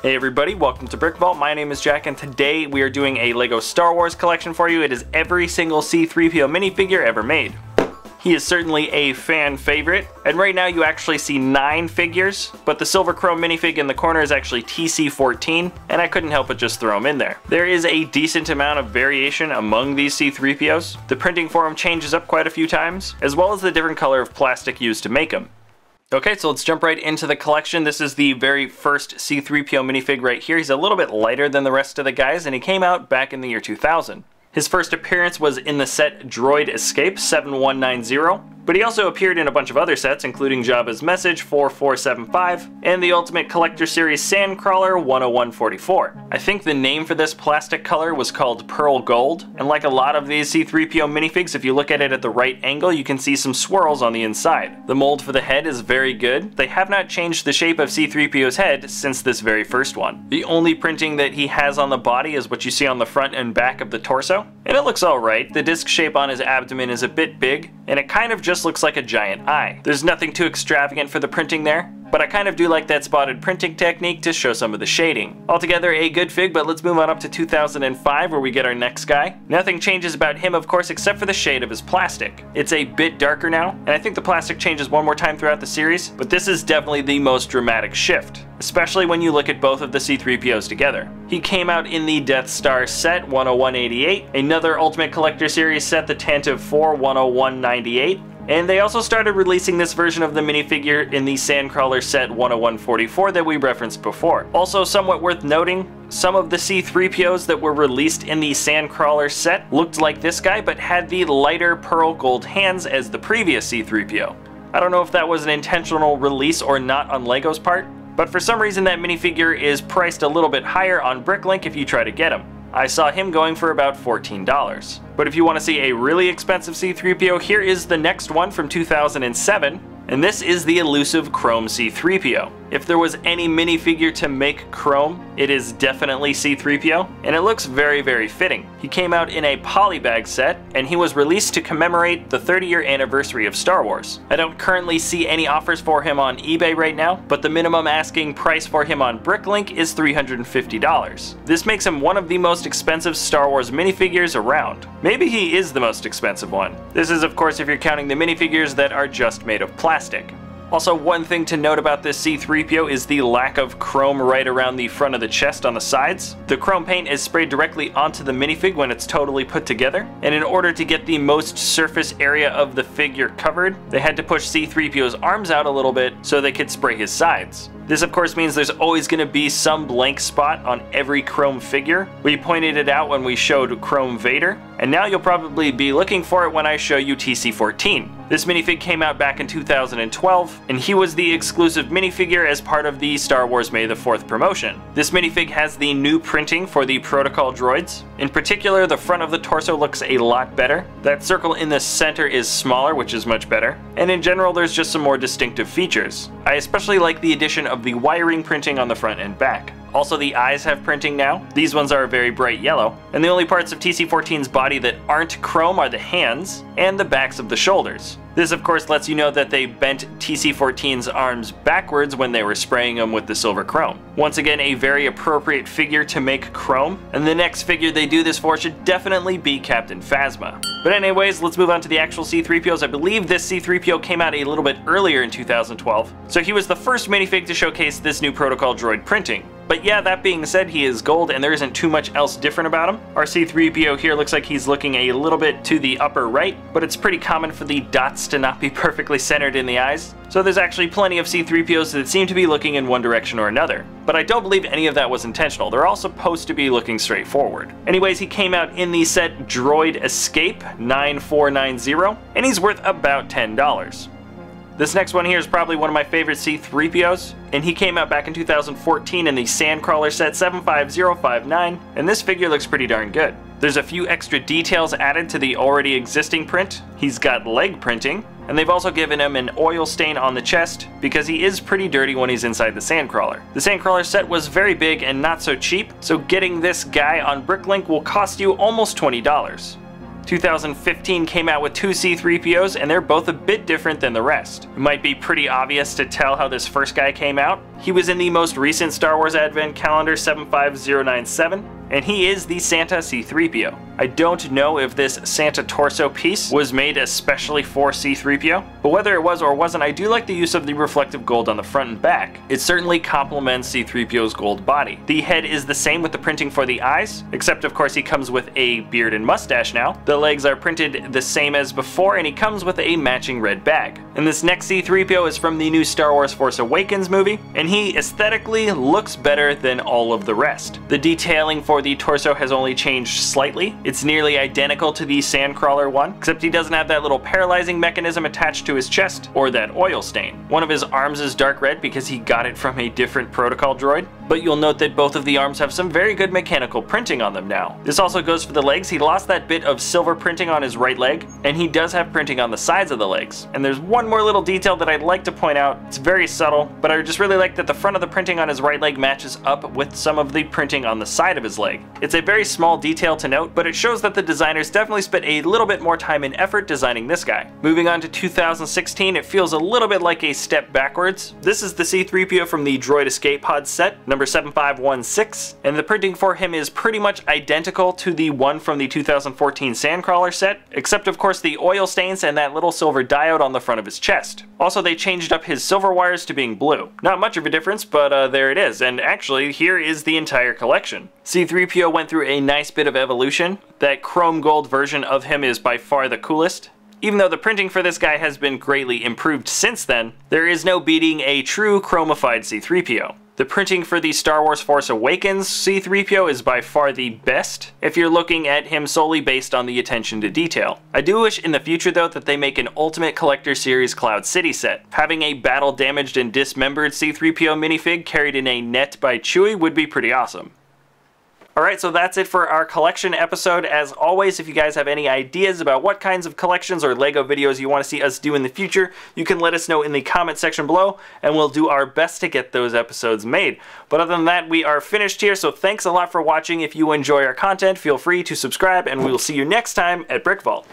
Hey everybody, welcome to Brick Vault. My name is Jack and today we are doing a LEGO Star Wars collection for you. It is every single C-3PO minifigure ever made. He is certainly a fan favorite, and right now you actually see 9 figures, but the silver chrome minifig in the corner is actually TC-14, and I couldn't help but just throw him in there. There is a decent amount of variation among these C-3POs. The printing for him changes up quite a few times, as well as the different color of plastic used to make him. Okay, so let's jump right into the collection. This is the very first C-3PO minifig right here. He's a little bit lighter than the rest of the guys, and he came out back in the year 2000. His first appearance was in the set Droid Escape 7190, but he also appeared in a bunch of other sets, including Jabba's Message 4475 and the Ultimate Collector Series Sandcrawler 10144. I think the name for this plastic color was called Pearl Gold, and like a lot of these C-3PO minifigs, if you look at it at the right angle, you can see some swirls on the inside. The mold for the head is very good. They have not changed the shape of C-3PO's head since this very first one. The only printing that he has on the body is what you see on the front and back of the torso, and it looks alright. The disc shape on his abdomen is a bit big, and it kind of just looks like a giant eye. There's nothing too extravagant for the printing there, but I kind of do like that spotted printing technique to show some of the shading. Altogether a good fig, but let's move on up to 2005 where we get our next guy. Nothing changes about him, of course, except for the shade of his plastic. It's a bit darker now, and I think the plastic changes one more time throughout the series, but this is definitely the most dramatic shift, especially when you look at both of the C-3POs together. He came out in the Death Star set 10188, another Ultimate Collector Series set, the Tantive 4 10198, and they also started releasing this version of the minifigure in the Sandcrawler set 10144 that we referenced before. Also somewhat worth noting, some of the C-3POs that were released in the Sandcrawler set looked like this guy, but had the lighter pearl gold hands as the previous C-3PO. I don't know if that was an intentional release or not on LEGO's part, but for some reason that minifigure is priced a little bit higher on Bricklink if you try to get him. I saw him going for about $14. But if you want to see a really expensive C-3PO, here is the next one from 2007, and this is the elusive Chrome C-3PO. If there was any minifigure to make Chrome, it is definitely C-3PO, and it looks very, very fitting. He came out in a polybag set, and he was released to commemorate the 30-year anniversary of Star Wars. I don't currently see any offers for him on eBay right now, but the minimum asking price for him on Bricklink is $350. This makes him one of the most expensive Star Wars minifigures around. Maybe he is the most expensive one. This is of course if you're counting the minifigures that are just made of plastic. Also, one thing to note about this C-3PO is the lack of chrome right around the front of the chest on the sides. The chrome paint is sprayed directly onto the minifig when it's totally put together, and in order to get the most surface area of the figure covered, they had to push C-3PO's arms out a little bit so they could spray his sides. This of course means there's always going to be some blank spot on every chrome figure. We pointed it out when we showed Chrome Vader, and now you'll probably be looking for it when I show you TC-14. This minifig came out back in 2012, and he was the exclusive minifigure as part of the Star Wars May the 4th promotion. This minifig has the new printing for the protocol droids. In particular, the front of the torso looks a lot better. That circle in the center is smaller, which is much better. And in general, there's just some more distinctive features. I especially like the addition of the wiring printing on the front and back. Also, the eyes have printing now. These ones are a very bright yellow, and the only parts of TC-14's body that aren't chrome are the hands and the backs of the shoulders. This of course lets you know that they bent TC-14's arms backwards when they were spraying them with the silver chrome. Once again, a very appropriate figure to make chrome, and the next figure they do this for should definitely be Captain Phasma. But anyways, let's move on to the actual C-3POs. I believe this C-3PO came out a little bit earlier in 2012, so he was the first minifig to showcase this new protocol droid printing. But yeah, that being said, he is gold and there isn't too much else different about him. Our C-3PO here looks like he's looking a little bit to the upper right, but it's pretty common for the dots to not be perfectly centered in the eyes. So there's actually plenty of C-3POs that seem to be looking in one direction or another. But I don't believe any of that was intentional. They're all supposed to be looking straight forward. Anyways, he came out in the set Droid Escape 9490, and he's worth about $10. This next one here is probably one of my favorite C-3POs, and he came out back in 2014 in the Sandcrawler set 75059, and this figure looks pretty darn good. There's a few extra details added to the already existing print. He's got leg printing, and they've also given him an oil stain on the chest because he is pretty dirty when he's inside the Sandcrawler. The Sandcrawler set was very big and not so cheap, so getting this guy on Bricklink will cost you almost $20. 2015 came out with two C-3POs, and they're both a bit different than the rest. It might be pretty obvious to tell how this first guy came out. He was in the most recent Star Wars Advent Calendar 75097, and he is the Santa C-3PO. I don't know if this Santa torso piece was made especially for C-3PO, but whether it was or wasn't, I do like the use of the reflective gold on the front and back. It certainly complements C-3PO's gold body. The head is the same with the printing for the eyes, except of course he comes with a beard and mustache now. The legs are printed the same as before, and he comes with a matching red bag. And this next C-3PO is from the new Star Wars Force Awakens movie, and he aesthetically looks better than all of the rest. The detailing for the torso has only changed slightly. It's nearly identical to the Sandcrawler one, except he doesn't have that little paralyzing mechanism attached to his chest, or that oil stain. One of his arms is dark red because he got it from a different protocol droid, but you'll note that both of the arms have some very good mechanical printing on them now. This also goes for the legs. He lost that bit of silver printing on his right leg, and he does have printing on the sides of the legs. And there's one more little detail that I'd like to point out. It's very subtle, but I just really like that the front of the printing on his right leg matches up with some of the printing on the side of his leg. It's a very small detail to note, but it shows that the designers definitely spent a little bit more time and effort designing this guy. Moving on to 2016, it feels a little bit like a step backwards. This is the C-3PO from the Droid Escape Pod set, number 7516, and the printing for him is pretty much identical to the one from the 2014 Sandcrawler set, except of course the oil stains and that little silver diode on the front of his chest. Also, they changed up his silver wires to being blue. Not much of a difference, but there it is, and actually here is the entire collection. C-3PO went through a nice bit of evolution. That chrome gold version of him is by far the coolest. Even though the printing for this guy has been greatly improved since then, there is no beating a true chromified C-3PO. The printing for the Star Wars Force Awakens C-3PO is by far the best, if you're looking at him solely based on the attention to detail. I do wish in the future though that they make an Ultimate Collector Series Cloud City set. Having a battle damaged and dismembered C-3PO minifig carried in a net by Chewie would be pretty awesome. Alright, so that's it for our collection episode. As always, if you guys have any ideas about what kinds of collections or LEGO videos you want to see us do in the future, you can let us know in the comment section below, and we'll do our best to get those episodes made. But other than that, we are finished here, so thanks a lot for watching. If you enjoy our content, feel free to subscribe, and we will see you next time at Brick Vault.